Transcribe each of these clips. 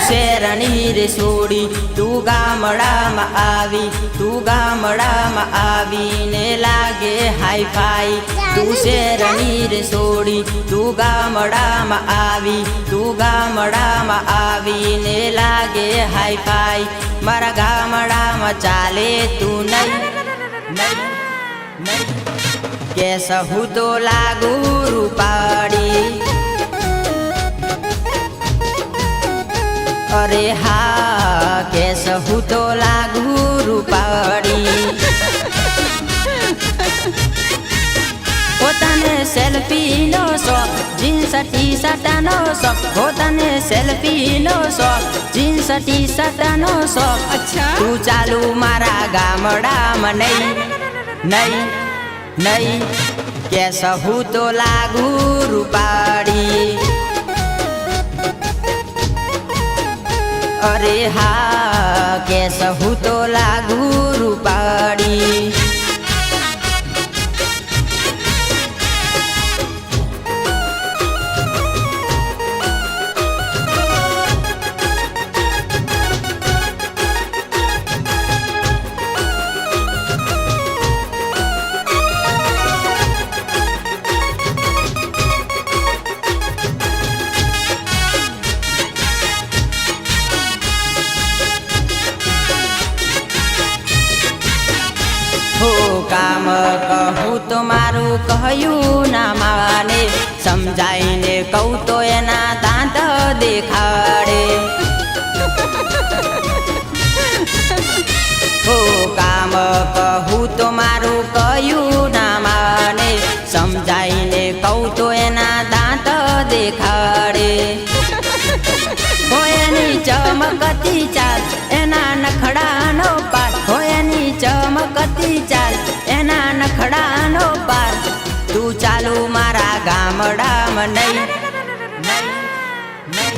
શેરની રે છોડી તું ગામડામાં આવી, તું ગામડામાં આવીને લાગે હાઈ ફાઈ. તું શેરની રે છોડી તું ગામડામાં આવી, તું ગામડામાં આવીને લાગે હાઈ ફાઈ. મારા ગામડામાં ચાલે તું નહીં નહીં નહીં, કેસ હું તો લાગુ રૂપાળી. અરે હા કેસ હું તો લાગુ રૂપાળી. પોતાને સેલ્ફીનો શોખ, જીન્સ ટી શર્ટનો શોખ, પોતાને સેલ્ફીનો શોખ, જીન્સ ટી શર્ટનો શોખ. અચ્છા તું ચાલુ મારા ગામડામાં નહીં નહીં નહીં, કેસ હું તો લાગુ રૂપાળી. અરે હા કેસ હું તો લાગુ રૂપાળી. હો કામ કહું તો મારું કહ્યું ના માને, સમજાઈને કહું તો એના દાંત દેખાડે. હો કામ કહું તો મારું કહ્યું ના માને, સમજાઈને કહું તો એના દાંત દેખાડે. હો એની ચમકતી ચાલ એના નખડાનો પાર, હો એની ચમકતી ચાલ એના નખડાનો પાર. તું ચાલુ મારા ગામડામાં નહીં નહીં નહીં,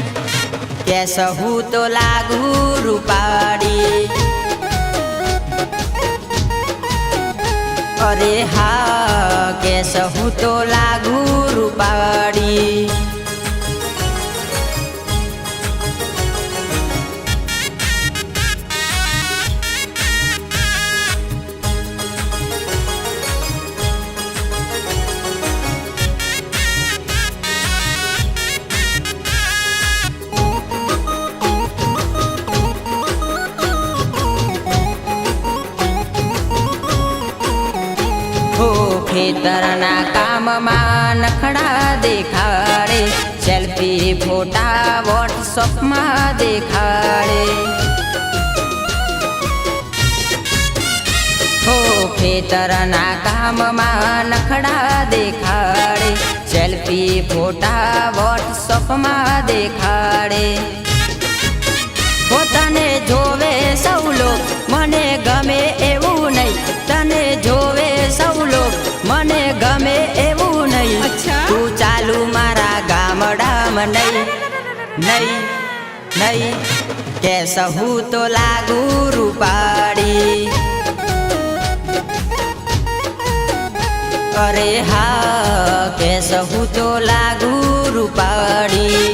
કેસ હું તો લાગુ રૂપાળી. અરે હા કેસ હું તો લાગુ રૂપાળી. ખેતરના કામમાં નખડા દેખાડે, સેલ્ફી ફોટા વોટ્સઅપમાં દેખાડે. હો ખેતરના કામમાં નખડા દેખાડે, સેલ્ફી ફોટા વોટ્સઅપમાં દેખાડે. પોતાને જોવે સૌ લોક મને ગમે એવું નહીં, તને જોવે સૌ લોક મને ગમે એવું નહીં. અચ્છા તું ચાલુ મારા ગામડામાં નહીં નહીં નહીં, કેસ હું તો લાગુ રૂપાળી. અરે હા કેસ હું તો લાગુ રૂપાળી.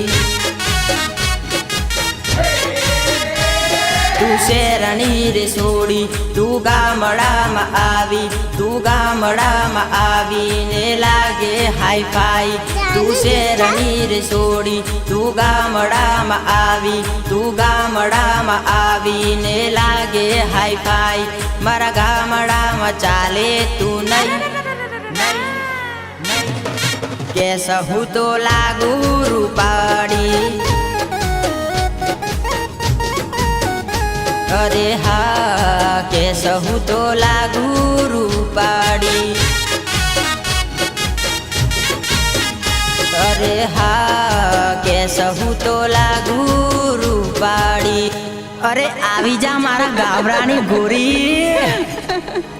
તું શેરની રે છોડી તું ગામડામાં આવી, તું ગામડામાં આવીને લાગે હાઈ ફાઈ. તું શેરની રે છોડી તું ગામડામાં આવી, તું ગામડામાં આવીને લાગે હાઈ ફાઈ. મારા ગામડામાં ચાલે તું નહીં નહીં નહીં, કેસ હું તો લાગુ રૂપાળી. અરે હા કેસ હું તો લાગુ રૂપાળી. અરે હા કેસ હું તો લાગુ રૂપાળી. અરે આવી જા મારા ગામડાની ગોરી.